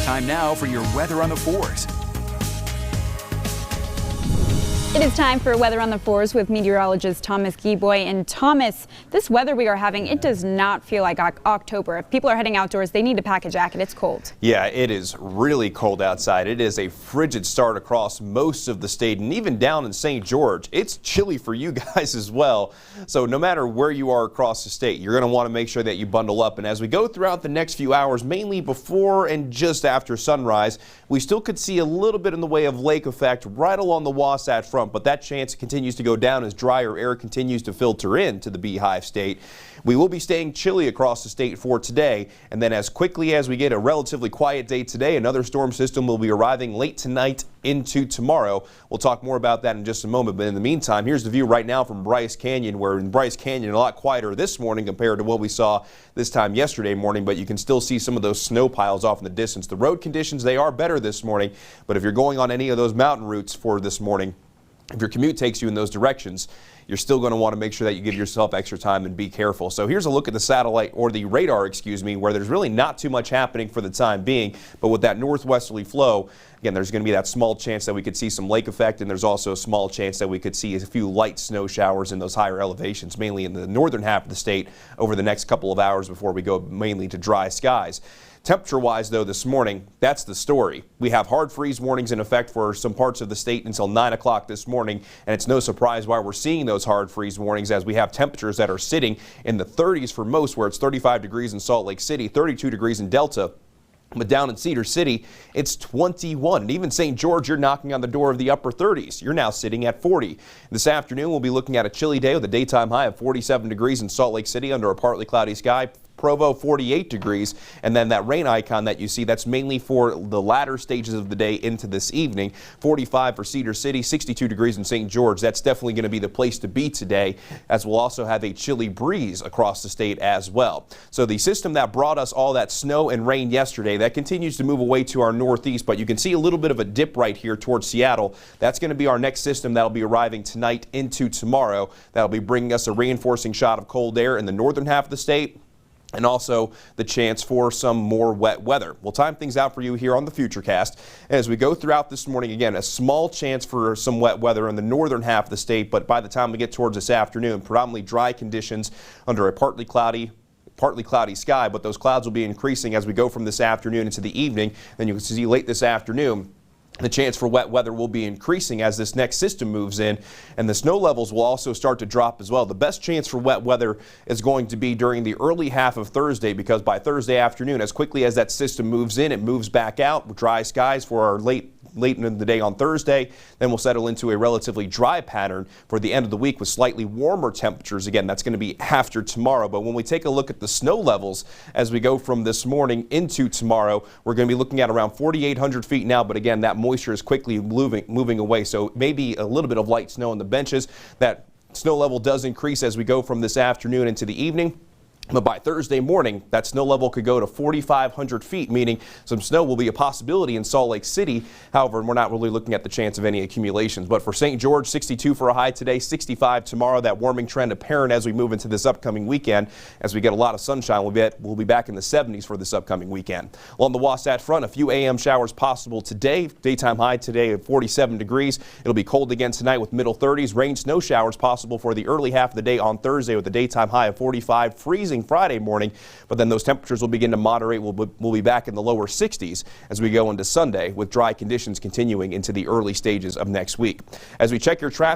Time now for your weather on the 4s. It is time for Weather on the 4s with meteorologist Thomas Gieboy. And Thomas, this weather we are having, it does not feel like October. If people are heading outdoors, they need to pack a jacket. It's cold. Yeah, it is really cold outside. It is a frigid start across most of the state, and even down in St. George. It's chilly for you guys as well. So no matter where you are across the state, you're going to want to make sure that you bundle up. And as we go throughout the next few hours, mainly before and just after sunrise, we still could see a little bit in the way of lake effect right along the Wasatch Front. But that chance continues to go down as drier air continues to filter into the Beehive State. We will be staying chilly across the state for today, and then as quickly as we get a relatively quiet day today, another storm system will be arriving late tonight into tomorrow. We'll talk more about that in just a moment, but in the meantime, here's the view right now from Bryce Canyon, where in Bryce Canyon a lot quieter this morning compared to what we saw this time yesterday morning, but you can still see some of those snow piles off in the distance. The road conditions, they are better this morning, but if you're going on any of those mountain routes for this morning, if your commute takes you in those directions, you're still going to want to make sure that you give yourself extra time and be careful. So here's a look at the satellite, or the radar, excuse me, where there's really not too much happening for the time being. But with that northwesterly flow, again, there's going to be that small chance that we could see some lake effect, and there's also a small chance that we could see a few light snow showers in those higher elevations, mainly in the northern half of the state over the next couple of hours before we go mainly to dry skies. Temperature-wise, though, this morning, that's the story. We have hard freeze warnings in effect for some parts of the state until 9 o'clock this morning, and it's no surprise why we're seeing those hard freeze warnings as we have temperatures that are sitting in the 30s for most, where it's 35 degrees in Salt Lake City, 32 degrees in Delta. But down in Cedar City, it's 21. And even St. George, you're knocking on the door of the upper 30s. You're now sitting at 40. This afternoon, we'll be looking at a chilly day with a daytime high of 47 degrees in Salt Lake City under a partly cloudy sky. Provo, 48 degrees, and then that rain icon that you see, that's mainly for the latter stages of the day into this evening. 45 for Cedar City, 62 degrees in St. George. That's definitely going to be the place to be today, as we'll also have a chilly breeze across the state as well. So the system that brought us all that snow and rain yesterday, that continues to move away to our northeast, but you can see a little bit of a dip right here towards Seattle. That's going to be our next system that'll be arriving tonight into tomorrow. That'll be bringing us a reinforcing shot of cold air in the northern half of the state, and also the chance for some more wet weather. We'll time things out for you here on the FUTURECAST. As we go throughout this morning, again, a small chance for some wet weather in the northern half of the state, but by the time we get towards this afternoon, predominantly dry conditions under a partly cloudy sky, but those clouds will be increasing as we go from this afternoon into the evening. Then you can see late this afternoon, the chance for wet weather will be increasing as this next system moves in, and the snow levels will also start to drop as well. The best chance for wet weather is going to be during the early half of Thursday, because by Thursday afternoon, as quickly as that system moves in, it moves back out with dry skies for our late in the day on Thursday. Then we'll settle into a relatively dry pattern for the end of the week with slightly warmer temperatures. Again, that's going to be after tomorrow. But when we take a look at the snow levels as we go from this morning into tomorrow, we're going to be looking at around 4,800 feet now. But again, that moisture is quickly moving away. So maybe a little bit of light snow on the benches. That snow level does increase as we go from this afternoon into the evening. But by Thursday morning, that snow level could go to 4,500 feet, meaning some snow will be a possibility in Salt Lake City. However, we're not really looking at the chance of any accumulations. But for St. George, 62 for a high today, 65 tomorrow. That warming trend apparent as we move into this upcoming weekend. As we get a lot of sunshine, we'll be back in the 70s for this upcoming weekend. Along the Wasatch Front, a few AM showers possible today. Daytime high today of 47 degrees. It'll be cold again tonight with middle 30s. Rain, snow showers possible for the early half of the day on Thursday with a daytime high of 45. Freezing Friday morning, but then those temperatures will begin to moderate. We'll be back in the lower 60s as we go into Sunday, with dry conditions continuing into the early stages of next week. As we check your traffic